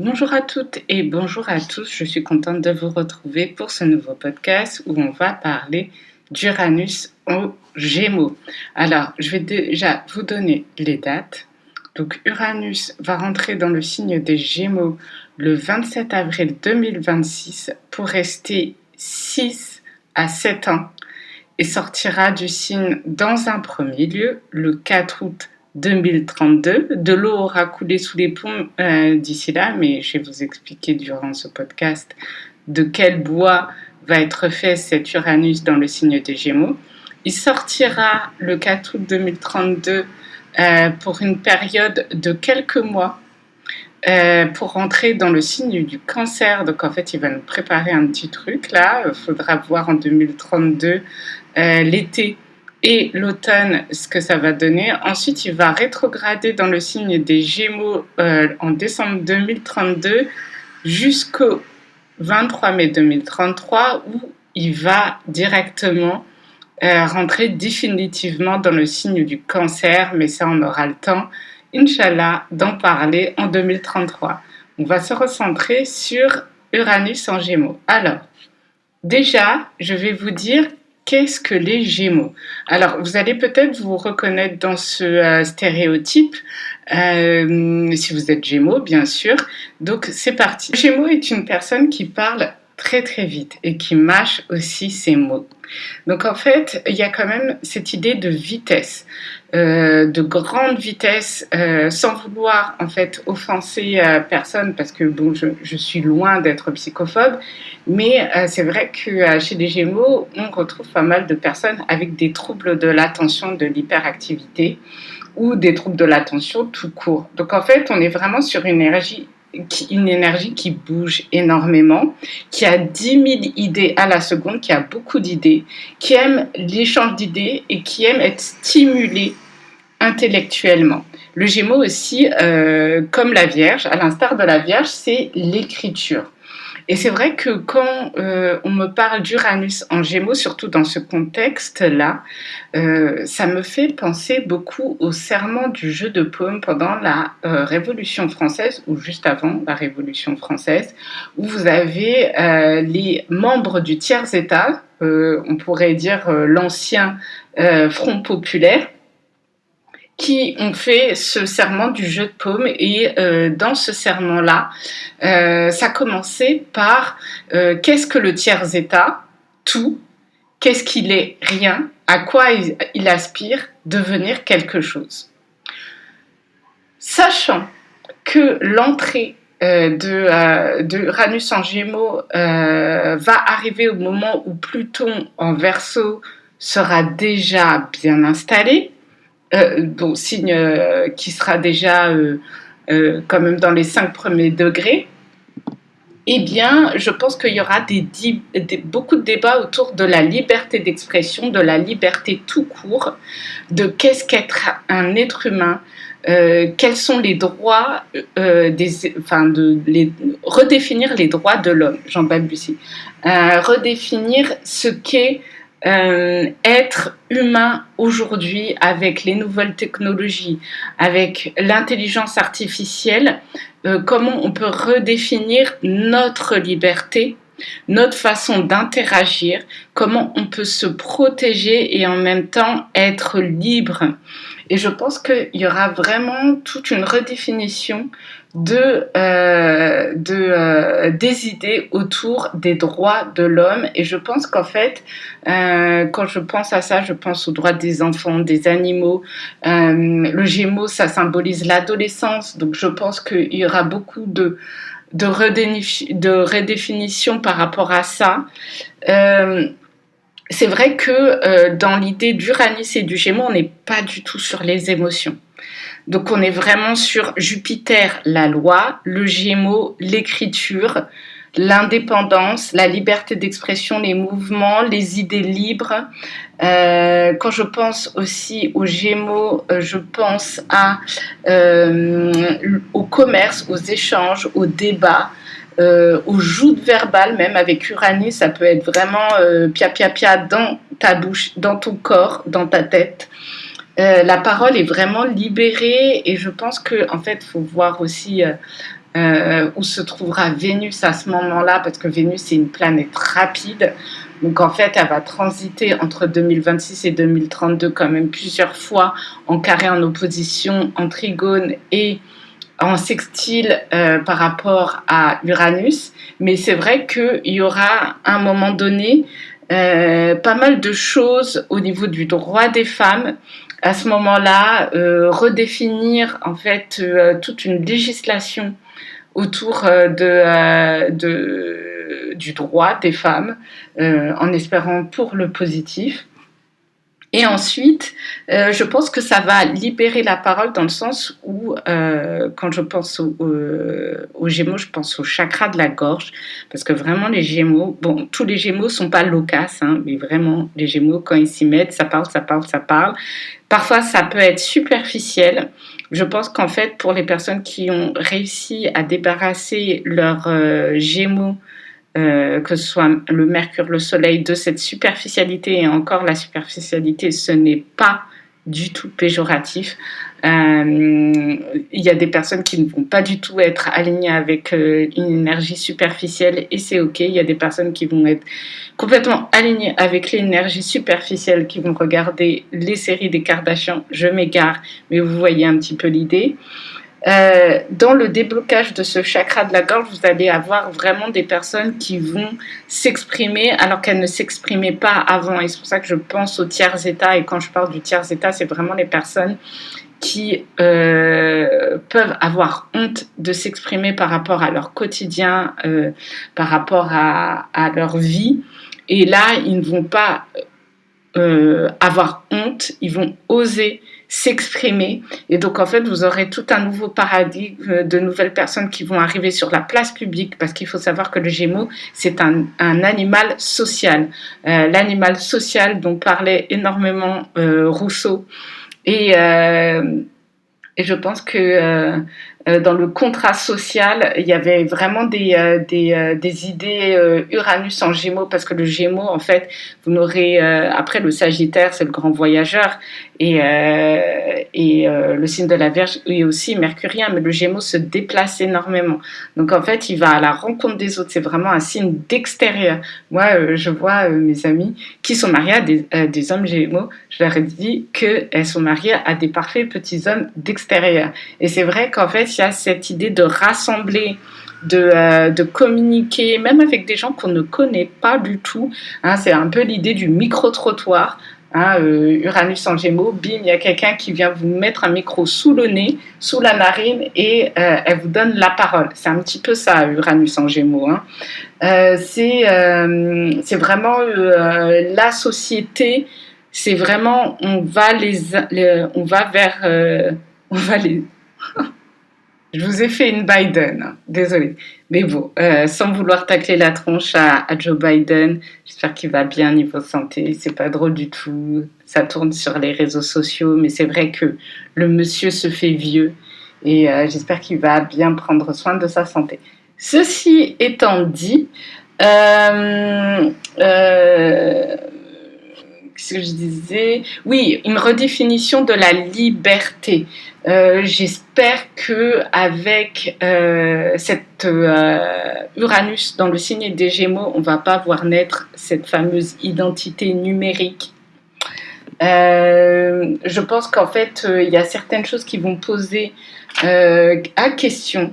Bonjour à toutes et bonjour à tous, je suis contente de vous retrouver pour ce nouveau podcast où on va parler d'Uranus aux Gémeaux. Alors, je vais déjà vous donner les dates. Donc, Uranus va rentrer dans le signe des Gémeaux le 27 avril 2026 pour rester 6 à 7 ans et sortira du signe dans un premier lieu le 4 août 2032. De l'eau aura coulé sous les ponts d'ici là, mais je vais vous expliquer durant ce podcast de quel bois va être fait cet Uranus dans le signe des Gémeaux. Il sortira le 4 août 2032 pour une période de quelques mois pour rentrer dans le signe du Cancer. Donc en fait, il va nous préparer un petit truc là. Il faudra voir en 2032 l'été et l'automne ce que ça va donner. Ensuite, il va rétrograder dans le signe des Gémeaux en décembre 2032 jusqu'au 23 mai 2033 où il va directement rentrer définitivement dans le signe du Cancer, mais ça on aura le temps, Inch'Allah, d'en parler en 2033. On va se recentrer sur Uranus en Gémeaux. Alors, déjà, je vais vous dire qu'est-ce que les Gémeaux. Alors, vous allez peut-être vous reconnaître dans ce stéréotype, si vous êtes Gémeaux, bien sûr. Donc, c'est parti. Le Gémeaux est une personne qui parle très très vite et qui mâche aussi ses mots. Donc en fait, il y a quand même cette idée de vitesse, de grande vitesse, sans vouloir en fait offenser personne, parce que bon, je suis loin d'être psychophobe, mais c'est vrai que chez les Gémeaux, on retrouve pas mal de personnes avec des troubles de l'attention, de l'hyperactivité, ou des troubles de l'attention tout court. Donc en fait, on est vraiment sur une énergie qui bouge énormément, qui a 10 000 idées à la seconde, qui a beaucoup d'idées, qui aime l'échange d'idées et qui aime être stimulé intellectuellement. Le Gémeaux aussi, comme la Vierge, à l'instar de la Vierge, c'est l'écriture. Et c'est vrai que quand on me parle d'Uranus en Gémeaux, surtout dans ce contexte-là, ça me fait penser beaucoup au serment du jeu de paume pendant la Révolution française, ou juste avant la Révolution française, où vous avez les membres du tiers-État, on pourrait dire l'ancien Front populaire, qui ont fait ce serment du jeu de paume. Et dans ce serment-là, ça commençait par qu'est-ce que le tiers-État? Tout. Qu'est-ce qu'il est? Rien. À quoi il aspire? Devenir quelque chose. Sachant que l'entrée de Uranus en Gémeaux va arriver au moment où Pluton en Verseau sera déjà bien installé, bon, signe qui sera déjà quand même dans les 5 premiers degrés, eh bien, je pense qu'il y aura beaucoup de débats autour de la liberté d'expression, de la liberté tout court, de qu'est-ce qu'être un être humain, quels sont les droits, redéfinir les droits de l'homme, Jean Balbutie, redéfinir ce qu'est être humain aujourd'hui avec les nouvelles technologies, avec l'intelligence artificielle, comment on peut redéfinir notre liberté, notre façon d'interagir, comment on peut se protéger et en même temps être libre. Et je pense qu'il y aura vraiment toute une redéfinition des idées autour des droits de l'homme. Et je pense qu'en fait, quand je pense à ça, je pense aux droits des enfants, des animaux. Le Gémeaux, ça symbolise l'adolescence. Donc je pense qu'il y aura beaucoup de redéfinition par rapport à ça. C'est vrai que dans l'idée d'Uranus et du Gémeaux, on n'est pas du tout sur les émotions. Donc on est vraiment sur Jupiter, la loi, le Gémeaux, l'écriture, l'indépendance, la liberté d'expression, les mouvements, les idées libres. Quand je pense aussi aux Gémeaux, je pense au commerce, aux échanges, aux débats, aux joutes verbales, même avec Uranus, ça peut être vraiment pia dans ta bouche, dans ton corps, dans ta tête. La parole est vraiment libérée et je pense que en fait, faut voir aussi où se trouvera Vénus à ce moment-là, parce que Vénus c'est une planète rapide. Donc en fait, elle va transiter entre 2026 et 2032 quand même plusieurs fois en carré, en opposition, en trigone et en sextile par rapport à Uranus. Mais c'est vrai qu'il y aura à un moment donné pas mal de choses au niveau du droit des femmes. À ce moment-là, redéfinir en fait toute une législation autour du droit des femmes, en espérant pour le positif. Et ensuite, je pense que ça va libérer la parole dans le sens où, quand je pense aux Gémeaux, je pense au chakra de la gorge, parce que vraiment les Gémeaux, bon, tous les Gémeaux sont pas loquaces, hein, mais vraiment les Gémeaux, quand ils s'y mettent, ça parle, ça parle, ça parle. Parfois, ça peut être superficiel. Je pense qu'en fait, pour les personnes qui ont réussi à débarrasser leurs Gémeaux, que ce soit le Mercure, le Soleil, de cette superficialité, et encore la superficialité, ce n'est pas du tout péjoratif. Il y a des personnes qui ne vont pas du tout être alignées avec une énergie superficielle et c'est ok. Il y a des personnes qui vont être complètement alignées avec l'énergie superficielle, qui vont regarder les séries des Kardashians. Je m'égare, mais vous voyez un petit peu l'idée. Dans le déblocage de ce chakra de la gorge, vous allez avoir vraiment des personnes qui vont s'exprimer alors qu'elles ne s'exprimaient pas avant. Et c'est pour ça que je pense au tiers état. Et quand je parle du tiers état, c'est vraiment les personnes qui peuvent avoir honte de s'exprimer par rapport à leur quotidien, par rapport à leur vie. Et là, ils ne vont pas avoir honte, ils vont oser s'exprimer. Et donc, en fait, vous aurez tout un nouveau paradigme de nouvelles personnes qui vont arriver sur la place publique, parce qu'il faut savoir que le Gémeaux, c'est un animal social. L'animal social dont parlait énormément Rousseau. Et je pense que dans le contrat social, il y avait vraiment des idées Uranus en Gémeaux, parce que le Gémeaux, en fait, vous n'aurez après le Sagittaire, c'est le grand voyageur, et le signe de la Vierge est aussi mercurien, mais le Gémeaux se déplace énormément. Donc en fait, il va à la rencontre des autres. C'est vraiment un signe d'extérieur. Moi, je vois mes amis qui sont mariées à des hommes Gémeaux. Je leur ai dit qu'elles sont mariées à des parfaits petits hommes d'extérieur. Et c'est vrai qu'en fait, il y a cette idée de rassembler, de communiquer, même avec des gens qu'on ne connaît pas du tout. Hein, c'est un peu l'idée du micro-trottoir. Hein, Uranus en Gémeaux, bim, il y a quelqu'un qui vient vous mettre un micro sous le nez, sous la narine, et elle vous donne la parole. C'est un petit peu ça, Uranus en Gémeaux. Hein. C'est vraiment la société. C'est vraiment, on va vers, on va les. Je vous ai fait une Biden, hein, désolée. Mais bon, sans vouloir tacler la tronche à Joe Biden, j'espère qu'il va bien niveau santé. C'est pas drôle du tout. Ça tourne sur les réseaux sociaux, mais c'est vrai que le monsieur se fait vieux et j'espère qu'il va bien prendre soin de sa santé. Ceci étant dit, qu'est-ce que je disais? Oui, une redéfinition de la liberté. J'espère que avec cette Uranus dans le signe des Gémeaux, on va pas voir naître cette fameuse identité numérique. Je pense qu'en fait, il y a certaines choses qui vont poser à question.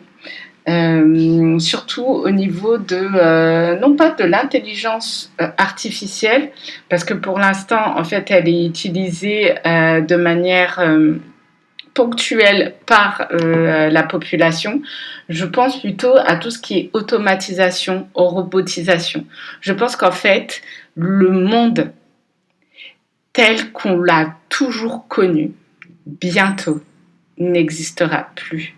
Surtout au niveau de, non pas de l'intelligence artificielle, parce que pour l'instant, en fait, elle est utilisée de manière ponctuelle par la population. Je pense plutôt à tout ce qui est automatisation, robotisation. Je pense qu'en fait, le monde tel qu'on l'a toujours connu, bientôt, n'existera plus.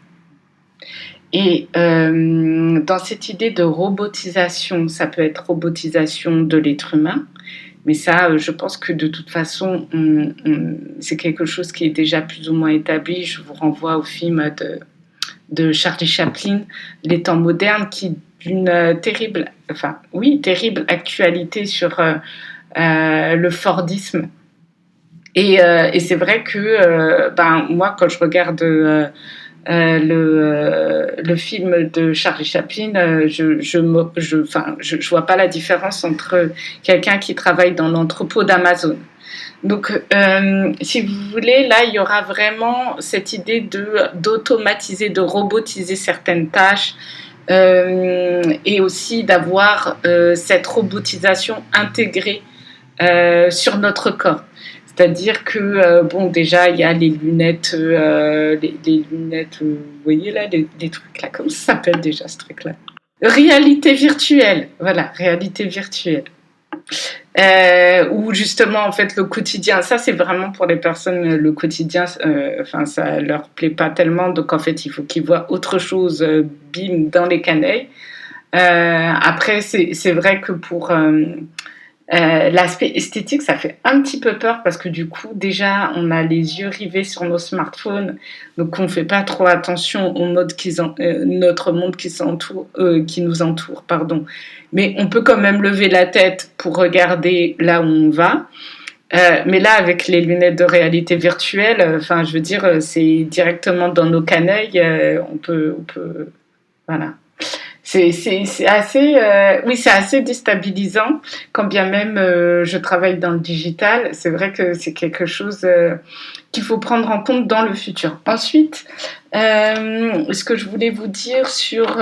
Et dans cette idée de robotisation, ça peut être robotisation de l'être humain, mais ça, je pense que de toute façon, c'est quelque chose qui est déjà plus ou moins établi. Je vous renvoie au film de Charlie Chaplin, Les temps modernes, qui d'une terrible actualité sur le Fordisme. Et c'est vrai que moi, quand je regarde le film de Charlie Chaplin, je vois pas la différence entre quelqu'un qui travaille dans l'entrepôt d'Amazon. Donc, si vous voulez, là, il y aura vraiment cette idée d'automatiser, de robotiser certaines tâches, et aussi d'avoir cette robotisation intégrée sur notre corps. C'est-à-dire que, bon, déjà, il y a les lunettes, les lunettes, vous voyez là, les trucs là, comment ça s'appelle déjà ce truc-là? Réalité virtuelle, voilà, réalité virtuelle. Où justement, en fait, le quotidien, ça c'est vraiment pour les personnes, le quotidien, enfin, ça leur plaît pas tellement, donc en fait, il faut qu'ils voient autre chose, bim, dans les canailles. Après, c'est vrai que pour l'aspect esthétique, ça fait un petit peu peur parce que du coup, déjà, on a les yeux rivés sur nos smartphones, donc on fait pas trop attention au mode notre monde qui nous entoure, pardon. Mais on peut quand même lever la tête pour regarder là où on va. Mais là, avec les lunettes de réalité virtuelle, enfin, je veux dire, c'est directement dans nos canailles. On peut, voilà. C'est assez, oui, c'est assez déstabilisant. Quand bien même je travaille dans le digital, c'est vrai que c'est quelque chose qu'il faut prendre en compte dans le futur. Ensuite, ce que je voulais vous dire sur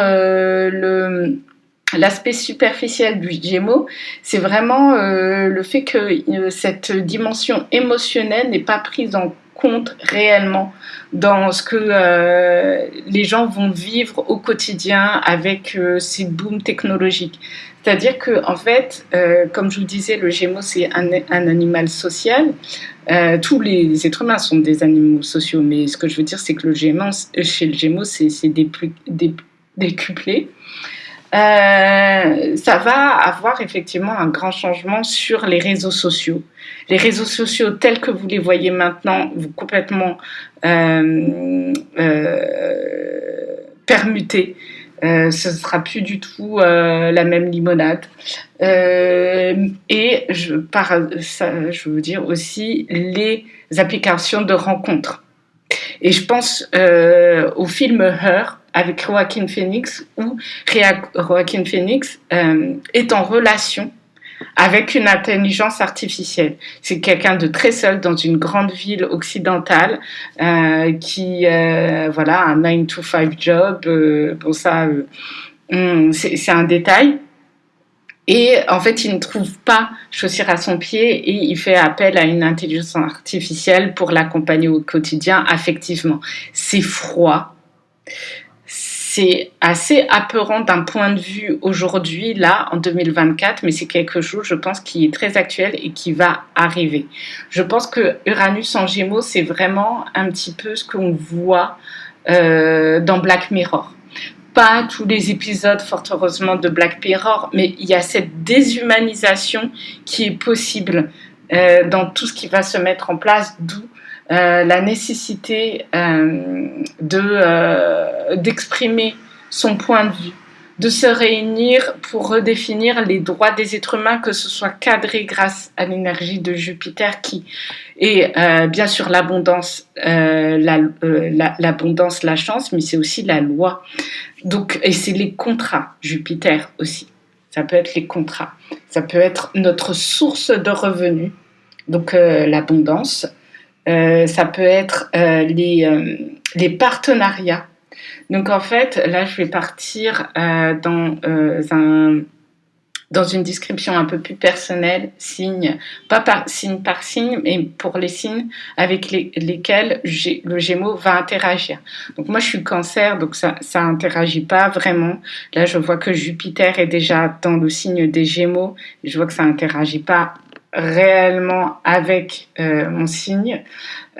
l'aspect superficiel du Gémeaux, c'est vraiment le fait que cette dimension émotionnelle n'est pas prise en compte réellement dans ce que les gens vont vivre au quotidien avec ces booms technologiques. C'est-à-dire que, en fait, comme je vous disais, le Gémeaux, c'est un animal social. Tous les êtres humains sont des animaux sociaux, mais ce que je veux dire, c'est que chez le Gémeaux, c'est décuplé. Ça va avoir effectivement un grand changement sur les réseaux sociaux. Les réseaux sociaux tels que vous les voyez maintenant, vous complètement permutés. Ce ne sera plus du tout la même limonade. Et je veux dire aussi les applications de rencontres. Et je pense au film Her avec Joaquin Phoenix, où Joaquin Phoenix est en relation avec une intelligence artificielle. C'est quelqu'un de très seul dans une grande ville occidentale qui voilà, un 9 to 5 job. Bon, ça, c'est un détail. Et en fait, il ne trouve pas chaussure à son pied et il fait appel à une intelligence artificielle pour l'accompagner au quotidien affectivement. C'est froid. C'est assez apeurant d'un point de vue aujourd'hui, là, en 2024, mais c'est quelque chose, je pense, qui est très actuel et qui va arriver. Je pense que Uranus en Gémeaux, c'est vraiment un petit peu ce qu'on voit dans Black Mirror. Pas tous les épisodes, fort heureusement, de Black Mirror, mais il y a cette déshumanisation qui est possible dans tout ce qui va se mettre en place, d'où la nécessité d'exprimer son point de vue, de se réunir pour redéfinir les droits des êtres humains, que ce soit cadré grâce à l'énergie de Jupiter qui est bien sûr l'abondance, l'abondance, la chance, mais c'est aussi la loi. Donc, et c'est les contrats, Jupiter aussi. Ça peut être les contrats. Ça peut être notre source de revenus, donc l'abondance. Ça peut être les partenariats. Donc en fait, là, je vais partir dans une description un peu plus personnelle, signe par signe, mais pour les signes avec lesquels le Gémeaux va interagir. Donc moi, je suis Cancer, donc ça interagit pas vraiment. Là, je vois que Jupiter est déjà dans le signe des Gémeaux. Je vois que ça interagit pas réellement avec mon signe.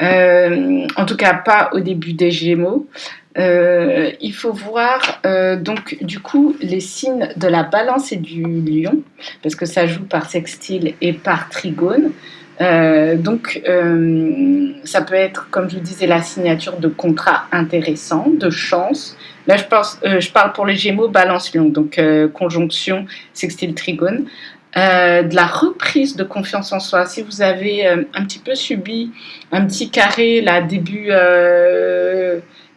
En tout cas, pas au début des Gémeaux. Il faut voir donc du coup les signes de la Balance et du Lion, parce que ça joue par sextile et par trigone. Donc ça peut être, comme je vous disais, la signature de contrats intéressants, de chance. Là, je parle pour les Gémeaux, Balance, Lion, donc conjonction, sextile, trigone. De la reprise de confiance en soi. Si vous avez un petit peu subi un petit carré là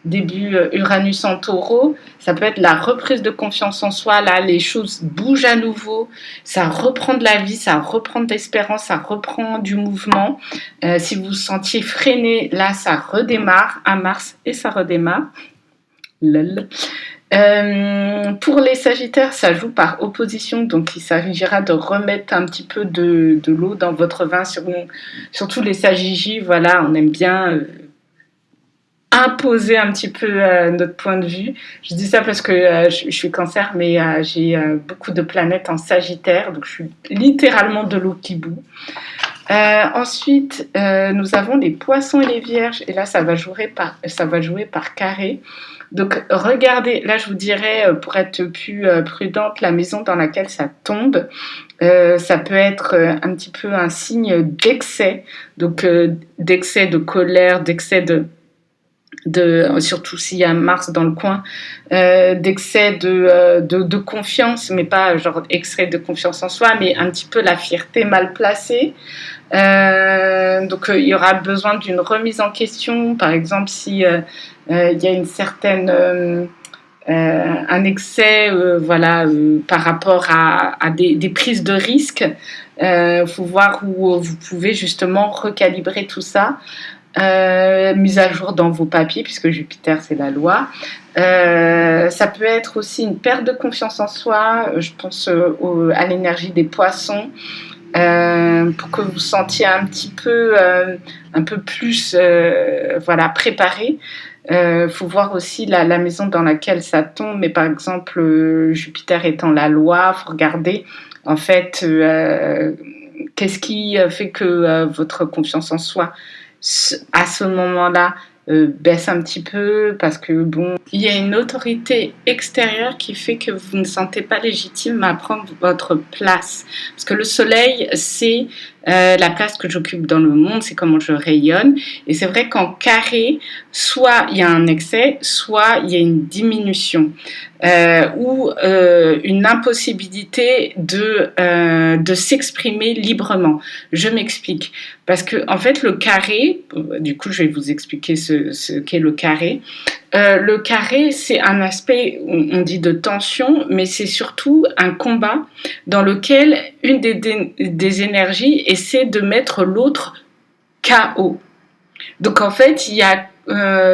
début Uranus en taureau, ça peut être la reprise de confiance en soi. Là, les choses bougent à nouveau, ça reprend de la vie, ça reprend de l'espérance, ça reprend du mouvement. Si vous vous sentiez freiné, là, ça redémarre à Mars et ça redémarre. Lol. Pour les Sagittaires, ça joue par opposition, donc il s'agira de remettre un petit peu de l'eau dans votre vin, surtout les Sagigi, voilà, on aime bien imposer un petit peu notre point de vue. Je dis ça parce que je suis Cancer, mais j'ai beaucoup de planètes en Sagittaire, donc je suis littéralement de l'eau qui bout. Ensuite, nous avons les Poissons et les Vierges, et là ça va jouer par carré. Donc regardez, là je vous dirais, pour être plus prudente, la maison dans laquelle ça tombe, ça peut être un petit peu un signe d'excès, donc d'excès de colère, d'excès surtout s'il y a Mars dans le coin, d'excès de confiance, mais pas genre excès de confiance en soi, mais un petit peu la fierté mal placée. Donc il y aura besoin d'une remise en question, par exemple si il y a une certaine un excès par rapport à des prises de risques. Faut voir où vous pouvez justement recalibrer tout ça. Mise à jour dans vos papiers, puisque Jupiter c'est la loi. Ça peut être aussi une perte de confiance en soi. Je pense à l'énergie des Poissons. Pour que vous sentiez un peu plus préparé. Faut voir aussi la maison dans laquelle ça tombe, mais par exemple Jupiter étant la loi, faut regarder en fait qu'est-ce qui fait que votre confiance en soi à ce moment-là baisse un petit peu, parce que bon, il y a une autorité extérieure qui fait que vous ne sentez pas légitime à prendre votre place, parce que le soleil c'est la place que j'occupe dans le monde, c'est comment je rayonne, et c'est vrai qu'en carré, soit il y a un excès, soit il y a une diminution ou une impossibilité de s'exprimer librement. Je m'explique. Parce que en fait, le carré, du coup, je vais vous expliquer ce qu'est le carré. Le carré, c'est un aspect, on dit de tension, mais c'est surtout un combat dans lequel une des énergies essaie de mettre l'autre KO. Donc en fait, il y a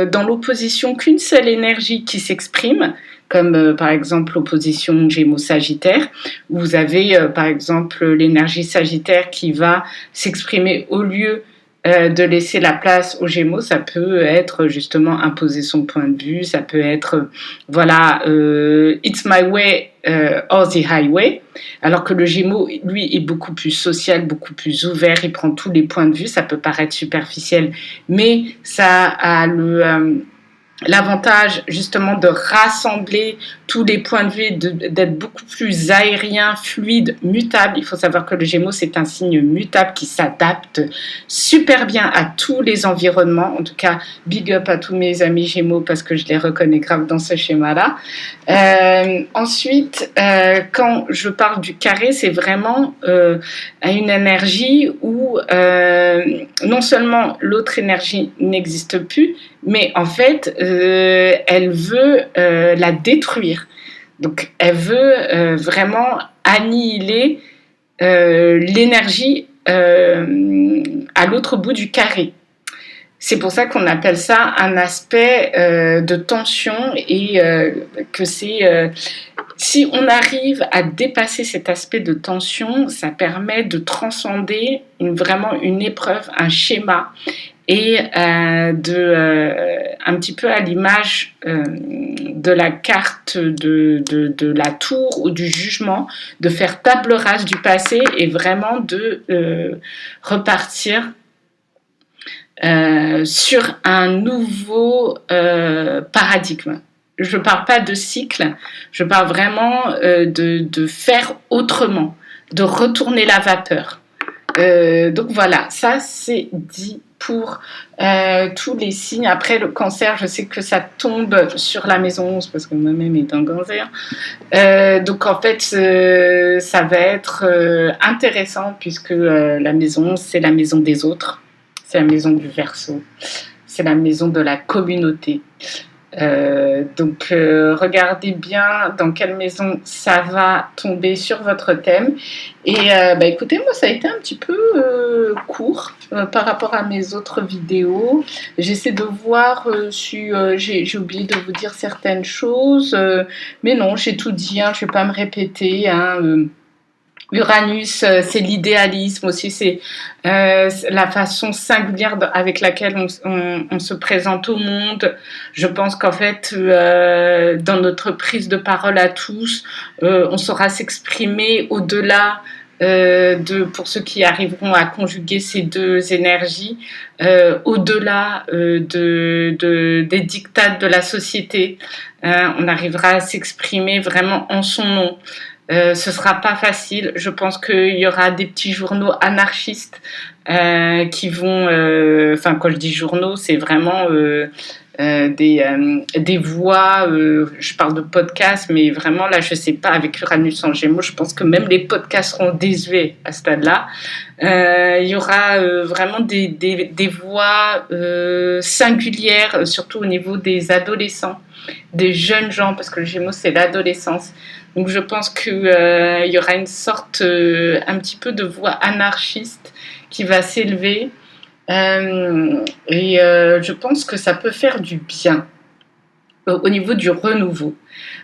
dans l'opposition qu'une seule énergie qui s'exprime, comme par exemple l'opposition Gémeaux-Sagittaire, où vous avez par exemple l'énergie Sagittaire qui va s'exprimer au lieu de laisser la place aux Gémeaux. Ça peut être justement imposer son point de vue, ça peut être it's my way or the highway, alors que le Gémeaux, lui, est beaucoup plus social, beaucoup plus ouvert, il prend tous les points de vue. Ça peut paraître superficiel, mais ça a l'avantage justement de rassembler tous les points de vue et d'être beaucoup plus aérien, fluide, mutable. Il faut savoir que le Gémeaux, c'est un signe mutable qui s'adapte super bien à tous les environnements. En tout cas, big up à tous mes amis Gémeaux, parce que je les reconnais grave dans ce schéma-là. Ensuite, quand je parle du carré, c'est vraiment à une énergie où non seulement l'autre énergie n'existe plus, mais en fait, elle veut la détruire. Donc, elle veut vraiment annihiler l'énergie à l'autre bout du carré. C'est pour ça qu'on appelle ça un aspect de tension, et que c'est... si on arrive à dépasser cet aspect de tension, ça permet de transcender vraiment une épreuve, un schéma, et un petit peu à l'image de la carte de la tour ou du jugement, de faire table rase du passé et vraiment de repartir sur un nouveau paradigme. Je ne parle pas de cycle, je parle vraiment de faire autrement, de retourner la vapeur. Donc voilà, ça c'est dit pour tous les signes. Après, le Cancer, je sais que ça tombe sur la maison 11 parce que moi-même est un Cancer. Donc en fait, ça va être intéressant, puisque la maison 11, c'est la maison des autres. C'est la maison du Verseau. C'est la maison de la communauté. Donc, regardez bien dans quelle maison ça va tomber sur votre thème. Et écoutez, moi, ça a été un petit peu court par rapport à mes autres vidéos. J'essaie de voir si j'ai oublié de vous dire certaines choses, mais non, j'ai tout dit, hein, je ne vais pas me répéter. Uranus, c'est l'idéalisme aussi, c'est la façon singulière avec laquelle on se présente au monde. Je pense qu'en fait, dans notre prise de parole à tous, on saura s'exprimer au-delà pour ceux qui arriveront à conjuguer ces deux énergies, au-delà des dictats de la société. On arrivera à s'exprimer vraiment en son nom. Ce sera pas facile. Je pense qu'il y aura des petits journaux anarchistes qui vont. Quand je dis journaux, c'est vraiment des voix. Je parle de podcasts, mais vraiment là, je sais pas. Avec Uranus en Gémeaux, je pense que même les podcasts seront désuets à ce stade-là. Il y aura vraiment des voix singulières, surtout au niveau des adolescents, des jeunes gens, parce que le Gémeaux c'est l'adolescence. Donc je pense qu'il y aura une sorte, un petit peu de voix anarchiste qui va s'élever. Je pense que ça peut faire du bien au niveau du renouveau.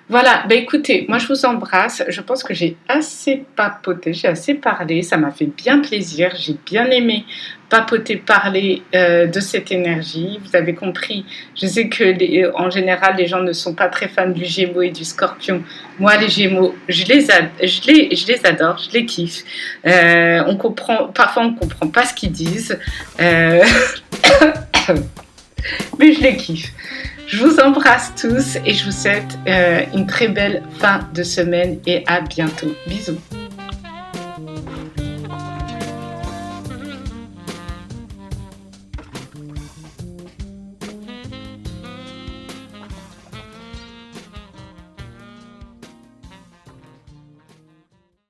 Voilà, écoutez, moi je vous embrasse. Je pense que j'ai assez papoté, j'ai assez parlé. Ça m'a fait bien plaisir. J'ai bien aimé papoter, parler de cette énergie. Vous avez compris, je sais que en général, les gens ne sont pas très fans du Gémeaux et du Scorpion. Moi, les Gémeaux, je les adore, je les kiffe. Parfois on ne comprend pas ce qu'ils disent. Mais je les kiffe. Je vous embrasse tous et je vous souhaite une très belle fin de semaine et à bientôt. Bisous.